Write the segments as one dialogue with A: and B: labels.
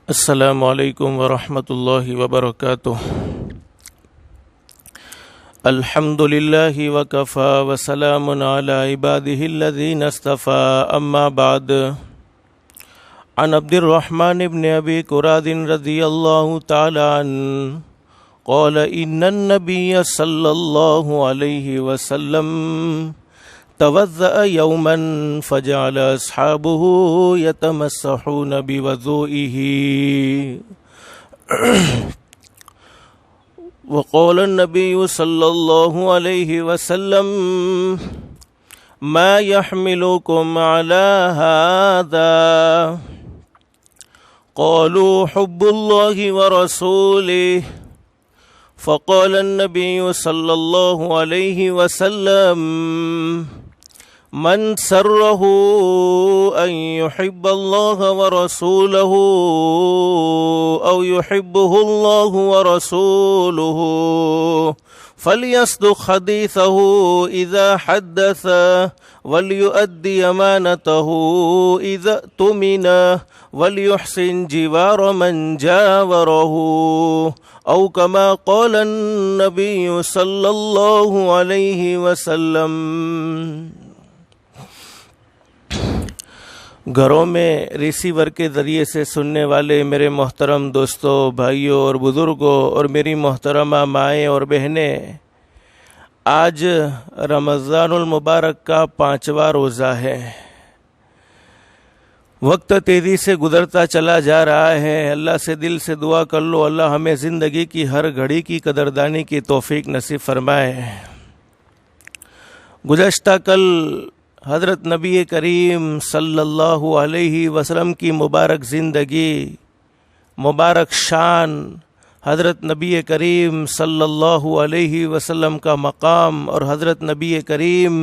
A: السلام علیکم ورحمۃ اللہ وبرکاتہ۔ الحمد للہ وکفی وسلام علی عبادہ الذین اصطفی، اما بعد۔ عن عبد الرحمن بن ابی قراد رضی اللہ تعالی عنہ قال ان النبی صلی اللہ علیہ وسلم توضأ یوما فجعل اصحابه یتمسحون بوضوئه وقال النبی صلی اللہ علیہ وسلم ما يحملكم على هذا قالوا حب الله ورسوله فقال النبي صلى الله عليه وسلم من سره أن يحب الله ورسوله أو يحبه الله ورسوله فليصدق حديثه إذا حدث وليؤدي أمانته إذا اؤتمن وليحسن جوار من جاوره أو كما قال النبي صلى الله عليه وسلم۔ گھروں میں ریسیور کے ذریعے سے سننے والے میرے محترم دوستوں، بھائیوں اور بزرگوں اور میری محترمہ مائیں اور بہنیں، آج رمضان المبارک کا 5واں روزہ ہے۔ وقت تیزی سے گزرتا چلا جا رہا ہے۔ اللہ سے دل سے دعا کر لو، اللہ ہمیں زندگی کی ہر گھڑی کی قدردانی کی توفیق نصیب فرمائے۔ گزشتہ کل حضرت نبی کریم صلی اللہ علیہ وسلم کی مبارک زندگی، مبارک شان، حضرت نبی کریم صلی اللہ علیہ وسلم کا مقام اور حضرت نبی کریم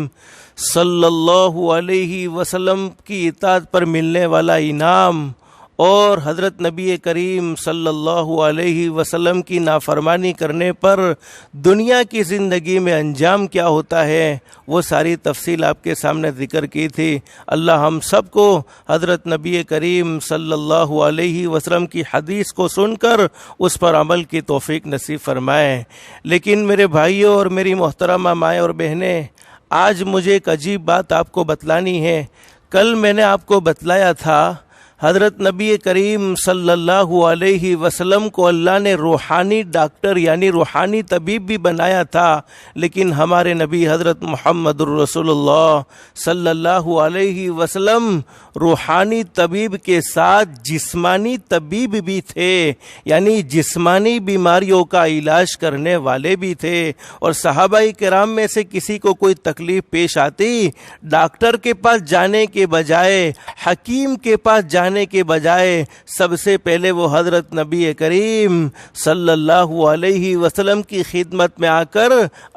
A: صلی اللہ علیہ وسلم کی اطاعت پر ملنے والا انعام اور حضرت نبی کریم صلی اللہ علیہ وسلم کی نافرمانی کرنے پر دنیا کی زندگی میں انجام کیا ہوتا ہے، وہ ساری تفصیل آپ کے سامنے ذکر کی تھی۔ اللہ ہم سب کو حضرت نبی کریم صلی اللہ علیہ وسلم کی حدیث کو سن کر اس پر عمل کی توفیق نصیب فرمائے۔ لیکن میرے بھائیوں اور میری محترمہ مائیں اور بہنیں، آج مجھے ایک عجیب بات آپ کو بتلانی ہے۔ کل میں نے آپ کو بتلایا تھا حضرت نبی کریم صلی اللہ علیہ وسلم کو اللہ نے روحانی ڈاکٹر یعنی روحانی طبیب بھی بنایا تھا، لیکن ہمارے نبی حضرت محمد الرسول اللہ صلی اللہ علیہ وسلم روحانی طبیب کے ساتھ جسمانی طبیب بھی تھے، یعنی جسمانی بیماریوں کا علاج کرنے والے بھی تھے۔ اور صحابہ کرام میں سے کسی کو کوئی تکلیف پیش آتی، ڈاکٹر کے پاس جانے کے بجائے، حکیم کے پاس جانے کے بجائے سب سے پہلے وہ حضرت نبی کریم صلی اللہ علیہ وسلم کی خدمت میں آ کر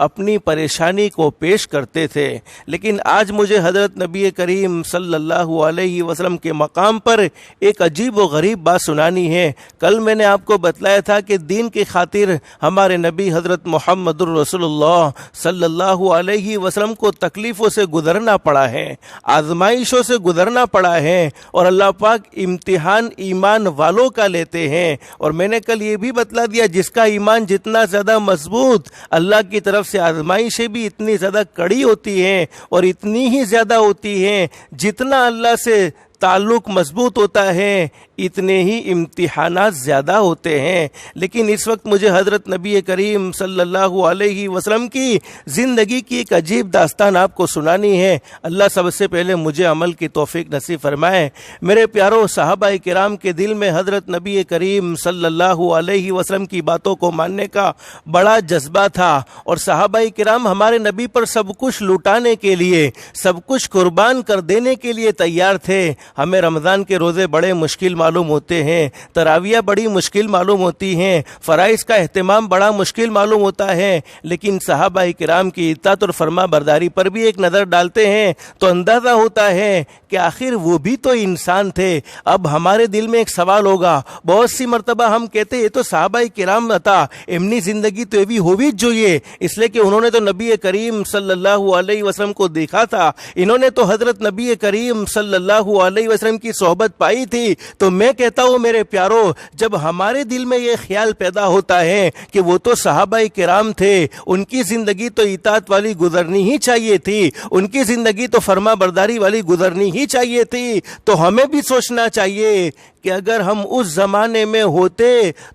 A: اپنی پریشانی کو پیش کرتے تھے۔ لیکن آج مجھے حضرت نبی کریم صلی اللہ علیہ وسلم کے مقام پر ایک عجیب و غریب بات سنانی ہے۔ کل میں نے آپ کو بتلایا تھا کہ دین کی خاطر ہمارے نبی حضرت محمد الرسول اللہ صلی اللہ علیہ وسلم کو تکلیفوں سے گزرنا پڑا ہے، آزمائشوں سے گزرنا پڑا ہے، اور اللہ پاک امتحان ایمان والوں کا لیتے ہیں۔ اور میں نے کل یہ بھی بتلا دیا، جس کا ایمان جتنا زیادہ مضبوط، اللہ کی طرف سے آزمائشیں بھی اتنی زیادہ کڑی ہوتی ہیں اور اتنی ہی زیادہ ہوتی ہیں، جتنا اللہ سے تعلق مضبوط ہوتا ہے اتنے ہی امتحانات زیادہ ہوتے ہیں۔ لیکن اس وقت مجھے حضرت نبی کریم صلی اللہ علیہ وسلم کی زندگی کی ایک عجیب داستان آپ کو سنانی ہے۔ اللہ سب سے پہلے مجھے عمل کی توفیق نصیب فرمائے۔ میرے پیاروں، صحابہ کرام کے دل میں حضرت نبی کریم صلی اللہ علیہ وسلم کی باتوں کو ماننے کا بڑا جذبہ تھا، اور صحابہ کرام ہمارے نبی پر سب کچھ لوٹانے کے لیے، سب کچھ قربان کر دینے کے لیے تیار تھے۔ ہمیں رمضان کے روزے بڑے مشکل معلوم ہوتے ہیں، تراویح بڑی مشکل معلوم ہوتی ہیں، فرائض کا اہتمام بڑا مشکل معلوم ہوتا ہے، لیکن صحابہ کرام کی اطاعت اور فرما برداری پر بھی ایک نظر ڈالتے ہیں تو اندازہ ہوتا ہے کہ آخر وہ بھی تو انسان تھے۔ اب ہمارے دل میں ایک سوال ہوگا، بہت سی مرتبہ ہم کہتے یہ تو صحابہ کرام تھا، امنی زندگی تو ایوی ہووی جوئیے، اس لیے کہ انہوں نے تو نبی کریم صلی اللہ علیہ وسلم کو دیکھا تھا، انہوں نے تو حضرت نبی کریم صلی اللہ علیہ علیہ وسلم کی صحبت پائی تھی. تو میں کہتا ہوں میرے پیارو، جب ہمارے دل میں یہ خیال پیدا ہوتا ہے کہ وہ تو صحابہ کرام تھے، ان کی زندگی تو اطاعت والی گزرنی ہی چاہیے تھی، ان کی زندگی تو فرما برداری والی گزرنی ہی چاہیے تھی، تو ہمیں بھی سوچنا چاہیے کہ اگر ہم اس زمانے میں ہوتے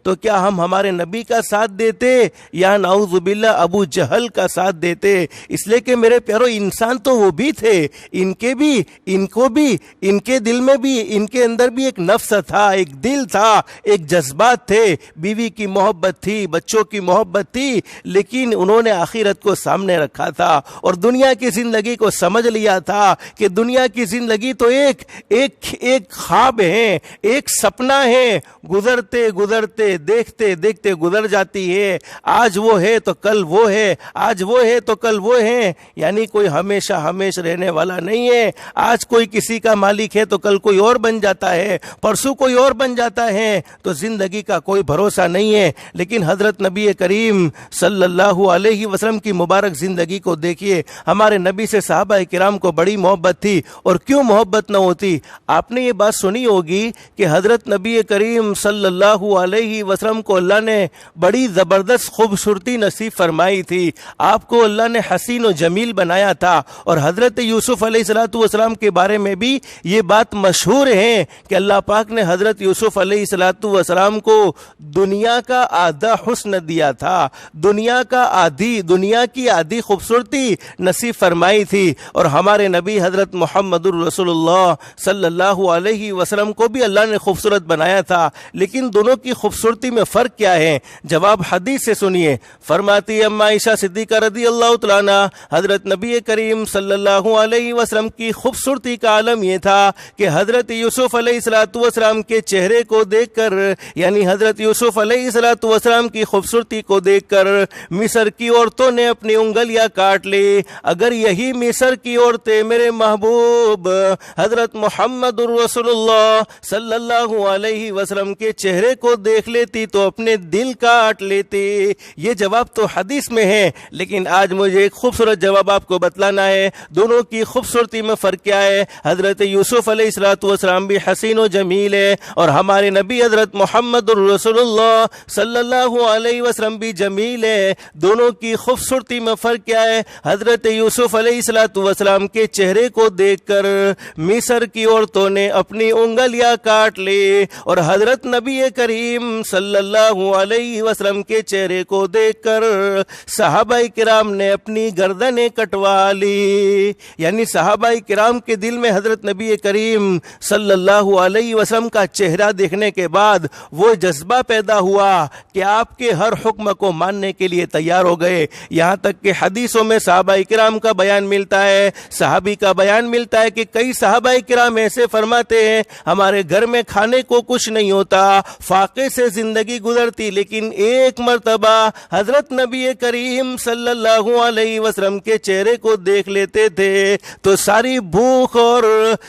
A: تو کیا ہم ہمارے نبی کا ساتھ دیتے یا نعوذ باللہ ابو جہل کا ساتھ دیتے. اس لیے کہ میرے پیارو، انسان تو وہ بھی تھے، ان کے دل میں بھی، ان کے اندر بھی ایک نفس تھا، ایک دل تھا، ایک جذبات تھے، بیوی کی محبت تھی، بچوں کی محبت تھی، لیکن انہوں نے آخرت کو سامنے رکھا تھا اور دنیا کی زندگی کو سمجھ لیا تھا کہ دنیا کی زندگی تو ایک خواب ہے، ایک سپنا ہے، گزرتے گزرتے دیکھتے دیکھتے گزر جاتی ہے. آج وہ ہے تو کل وہ ہے، آج وہ ہے تو کل وہ ہے، یعنی کوئی ہمیشہ رہنے والا نہیں ہے. آج کوئی کسی کا مالک ہے تو کل کوئی اور بن جاتا ہے، پرسوں کوئی اور بن جاتا ہے. تو زندگی کا کوئی بھروسہ نہیں ہے. لیکن حضرت نبی کریم صلی اللہ علیہ وسلم کی مبارک زندگی کو دیکھیے. ہمارے نبی سے صحابہ کرام کو بڑی محبت تھی، اور کیوں محبت نہ ہوتی؟ آپ نے یہ بات سنی ہوگی کہ حضرت نبی کریم صلی اللہ علیہ وسلم کو اللہ نے بڑی زبردست خوبصورتی نصیب فرمائی تھی. آپ کو اللہ نے حسین و جمیل بنایا تھا. اور حضرت یوسف علیہ السلام کے بارے میں بھی یہ بات مشہور ہے کہ اللہ پاک نے حضرت یوسف علیہ السلام کو دنیا کا آدھا حسن دیا تھا، دنیا کی آدھی خوبصورتی نصیب فرمائی تھی. اور ہمارے نبی حضرت محمد الرسول اللہ صلی اللہ علیہ وسلم کو بھی اللہ نے خوبصورت بنایا تھا. لیکن دونوں کی خوبصورتی میں فرق کیا ہے؟ جواب حدیث سے سنیے. فرماتی اما عائشہ صدیقہ رضی اللہ تعالیٰ عنہ، حضرت نبی کریم صلی اللہ علیہ وسلم کی خوبصورتی کا عالم یہ تھا کہ حضرت یوسف علیہ السلام کے چہرے کو دیکھ کر، یعنی حضرت یوسف علیہ السلام کی خوبصورتی کو دیکھ کر مصر کی عورتوں نے اپنی انگلیاں کاٹ لی. اگر یہی مصر کی عورتیں میرے محبوب حضرت محمد الرسول اللہ صلی اللہ علیہ وسلم کے چہرے کو دیکھ لیتی تو اپنے دل کاٹ لیتی. یہ جواب تو حدیث میں ہے، لیکن آج مجھے ایک خوبصورت جواب آپ کو بتلانا ہے. دونوں کی خوبصورتی میں فرق کیا ہے؟ حضرت یوسف علیہ السلام بھی حسین و جمیل ہے، اور ہمارے نبی حضرت محمد الرسول اللہ صلی اللہ علیہ وسلم بھی جمیل ہے. دونوں کی خوبصورتی میں فرق کیا ہے؟ حضرت یوسف علیہ السلام کے چہرے کو دیکھ کر مصر کی عورتوں نے اپنی انگلیاں کاٹ لی، اور حضرت نبی کریم صلی اللہ علیہ وسلم کے چہرے کو دیکھ کر صحابہ کرام نے اپنی گردنیں کٹوا لی. یعنی صحابہ کرام کے دل میں حضرت نبی کریم صلی اللہ علیہ وسلم کا چہرہ دیکھنے کے بعد وہ جذبہ پیدا ہوا کہ آپ کے ہر حکم کو ماننے کے لیے تیار ہو گئے. یہاں تک کہ حدیثوں میں صحابہ کرام کا بیان ملتا ہے، صحابی کا بیان ملتا ہے کہ کئی صحابہ کرام ایسے فرماتے ہیں ہمارے گھر میں کھانے کو کچھ نہیں ہوتا، فاقے سے زندگی گزرتی، لیکن ایک مرتبہ حضرت نبی کریم صلی اللہ علیہ وسلم کے چہرے کو دیکھ لیتے تھے تو ساری بھوک اور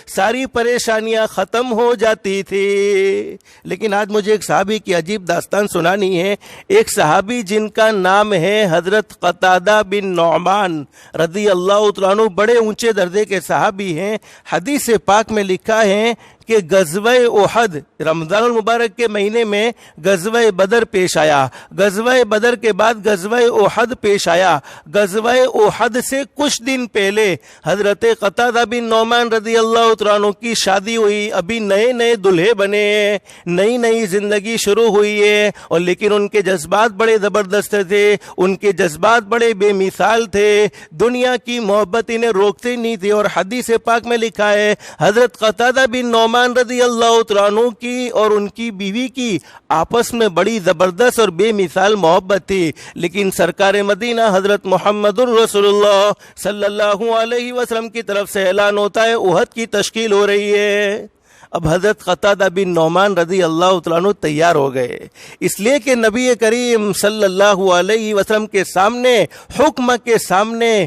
A: ساری پریشانیاں ختم ہو جاتی تھی. لیکن آج مجھے ایک صحابی کی عجیب داستان سنانی ہے. ایک صحابی جن کا نام ہے حضرت قتادہ بن نعمان رضی اللہ تعالیٰ عنہ، بڑے اونچے درجے کے صحابی ہیں. حدیث پاک میں لکھا ہے کہ غزوہ احد، رمضان المبارک کے مہینے میں غزوہ بدر پیش آیا، غزوہ بدر کے بعد غزوہ احد پیش آیا. غزوہ احد سے کچھ دن پہلے حضرت قتادہ بن نعمان رضی اللہ تعالیٰ عنہ کی شادی ہوئی، ابھی نئے نئے دلہے بنے ہیں، نئی نئی زندگی شروع ہوئی ہے، اور لیکن ان کے جذبات بڑے زبردست تھے، ان کے جذبات بڑے بے مثال تھے، دنیا کی محبت انہیں روکتے نہیں تھی. اور حدیث پاک میں لکھا ہے حضرت قتادہ بن نعمان رضی اللہ تعالیٰ عنہ کی اور ان کی بیوی کی آپس میں بڑی زبردست اور بے مثال محبت تھی. لیکن سرکار مدینہ حضرت محمد الرسول اللہ صلی اللہ علیہ وسلم کی طرف سے اعلان ہوتا ہے احد کی تشکیل ہو رہی ہے. اب حضرت قتادہ بن نعمان رضی اللہ تعالیٰ عنہ تیار ہو گئے، اس لیے کہ نبی کریم صلی اللہ علیہ وسلم کے سامنے، حکم کے سامنے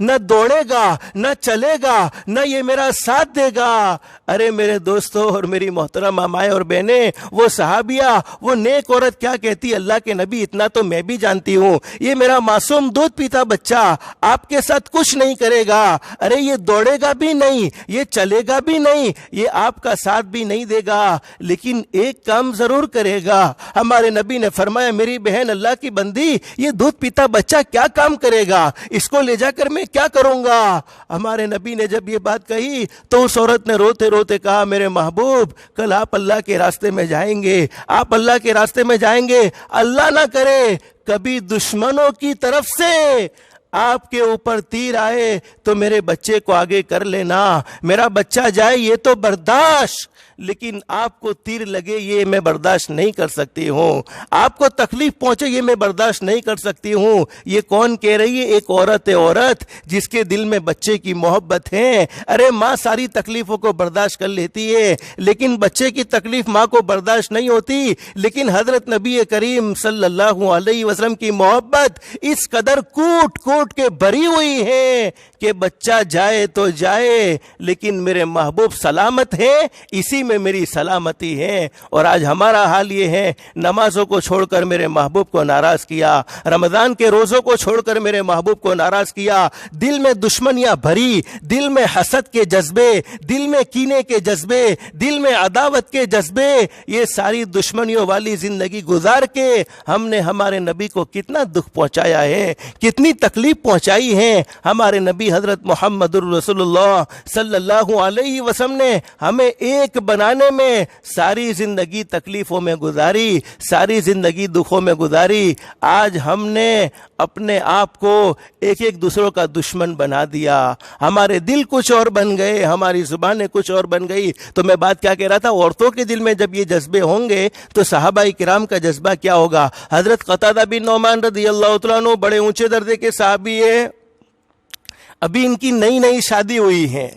A: نہ دوڑے گا, نہ چلے گا, نہ یہ میرا ساتھ دے گا. ارے میرے دوستوں اور میری محترم مائیں اور بہنیں, وہ صحابیہ, وہ نیک عورت کیا کہتی, اللہ کے نبی اتنا تو میں بھی جانتی ہوں, یہ میرا معصوم دودھ پیتا بچہ آپ کے ساتھ کچھ نہیں کرے گا. ارے یہ دوڑے گا بھی نہیں, یہ چلے گا بھی نہیں, یہ آپ کا ساتھ بھی نہیں دے گا, لیکن ایک کام ضرور کرے گا. ہمارے نبی نے فرمایا, میری بہن اللہ کی بندی, یہ دودھ پیتا بچہ کیا کام کرے گا, اس کو لے جا کر میں کیا کروں گا. ہمارے نبی نے جب یہ بات کہی تو اس عورت نے روتے روتے کہا, میرے محبوب, کل آپ اللہ کے راستے میں جائیں گے, آپ اللہ کے راستے میں جائیں گے, اللہ نہ کرے کبھی دشمنوں کی طرف سے آپ کے اوپر تیر آئے تو میرے بچے کو آگے کر لینا. میرا بچہ جائے یہ تو برداشت, لیکن آپ کو تیر لگے یہ میں برداشت نہیں کر سکتی ہوں, آپ کو تکلیف پہنچے یہ میں برداشت نہیں کر سکتی ہوں. یہ کون کہہ رہی ہے؟ ایک عورت ہے, عورت جس کے دل میں بچے کی محبت ہے. ارے ماں ساری تکلیفوں کو برداشت کر لیتی ہے, لیکن بچے کی تکلیف ماں کو برداشت نہیں ہوتی. لیکن حضرت نبی کریم صلی اللہ علیہ وسلم کی محبت اس قدر کوٹ کوٹ کے بھری ہوئی ہے کہ بچہ جائے تو جائے, لیکن میرے محبوب سلامت ہے, اسی میں میری سلامتی ہے. اور آج ہمارا حال یہ ہے, نمازوں کو چھوڑ کر میرے محبوب کو ناراض کیا, رمضان کے روزوں کو چھوڑ کر میرے محبوب کو ناراض کیا, دل میں دشمنیاں بھری, دل میں حسد کے جذبے, دل میں کینے کے جذبے, دل میں عداوت کے جذبے, یہ ساری دشمنیوں والی زندگی گزار کے ہم نے ہمارے نبی کو کتنا دکھ پہنچایا ہے, کتنی تکلیف پہنچائی ہے. ہمارے نبی حضرت محمد رسول اللہ صلی اللہ علیہ وسلم نے ہمیں ایک بنانے میں ساری زندگی تکلیفوں میں گزاری, ساری زندگی دکھوں میں گزاری. آج ہم نے اپنے آپ کو ایک ایک دوسروں کا دشمن بنا دیا, ہمارے دل کچھ اور بن گئے, ہماری زبانیں کچھ اور بن گئی. تو میں بات کیا کہہ رہا تھا, عورتوں کے دل میں جب یہ جذبے ہوں گے تو صحابہ کرام کا جذبہ کیا ہوگا. حضرت قتادہ بن نعمان رضی اللہ تعالیٰ عنہ بڑے اونچے درجے کے صحابی ہیں, ابھی ان کی نئی نئی شادی ہوئی ہے.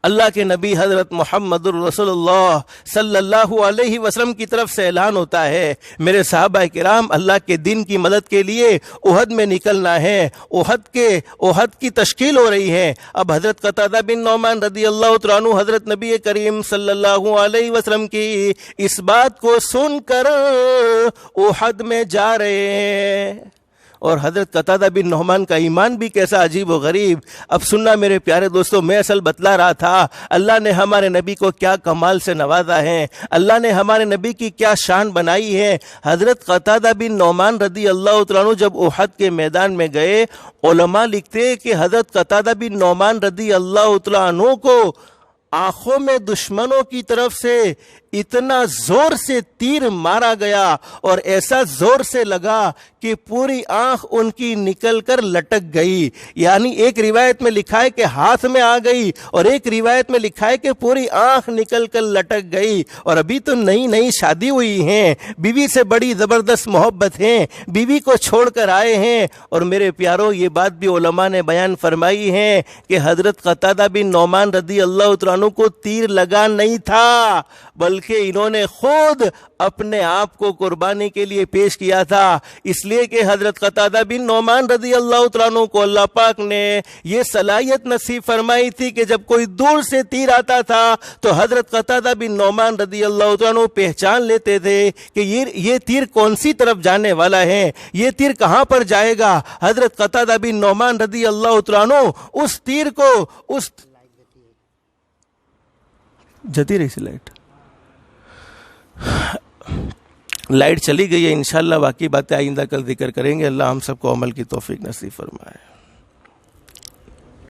A: اللہ کے نبی حضرت محمد رسول اللہ صلی اللہ علیہ وسلم کی طرف سے اعلان ہوتا ہے, میرے صحابہ کرام, اللہ کے دین کی مدد کے لیے احد میں نکلنا ہے, احد کی تشکیل ہو رہی ہے. اب حضرت قتادہ بن نعمان رضی اللہ تعالیٰ عنہ حضرت نبی کریم صلی اللہ علیہ وسلم کی اس بات کو سن کر احد میں جا رہے ہیں. اور حضرت قتادہ بن نعمان کا ایمان بھی کیسا عجیب و غریب. اب سننا میرے پیارے دوستوں, میں اصل بتلا رہا تھا اللہ نے ہمارے نبی کو کیا کمال سے نوازا ہے, اللہ نے ہمارے نبی کی کیا شان بنائی ہے. حضرت قتادہ بن نعمان رضی اللہ تعالیٰ عنہ جب احد کے میدان میں گئے, علماء لکھتے کہ حضرت قتادہ بن نعمان رضی اللہ تعالیٰ عنہ کو آنکھوں میں دشمنوں کی طرف سے اتنا زور سے تیر مارا گیا اور ایسا زور سے لگا کہ پوری آنکھ ان کی نکل کر لٹک گئی. یعنی ایک روایت میں لکھا ہے کہ ہاتھ میں آ گئی, اور ایک روایت میں لکھا ہے کہ پوری آنکھ نکل کر لٹک گئی. اور ابھی تو نئی نئی شادی ہوئی ہیں, بیوی سے بڑی زبردست محبت ہیں, بیوی کو چھوڑ کر آئے ہیں. اور میرے پیاروں, یہ بات بھی علماء نے بیان فرمائی ہے کہ حضرت قتادہ بن نعمان رضی اللہ تعالیٰ عنہ کو تیر لگا نہیں تھا, بلکہ انہوں نے خود اپنے آپ کو قربانی کے لیے پیش کیا تھا. اس لیے کہ حضرت قتادہ بن نعمان رضی اللہ تعالیٰ عنہ کو اللہ پاک نے یہ صلاحیت نصیب فرمائی تھی کہ جب کوئی دور سے تیر آتا تھا تو حضرت قتادہ بن نعمان رضی اللہ تعالیٰ عنہ پہچان لیتے تھے کہ یہ تیر کون سی طرف جانے والا ہے, یہ تیر کہاں پر جائے گا. حضرت قتادہ بن نعمان رضی اللہ تعالیٰ عنہ اس تیر کو جتی رہی سی لائٹ چلی گئی ہے. انشاءاللہ باقی باتیں آئندہ کل ذکر کریں گے. اللہ ہم سب کو عمل کی توفیق نصیب فرمائے.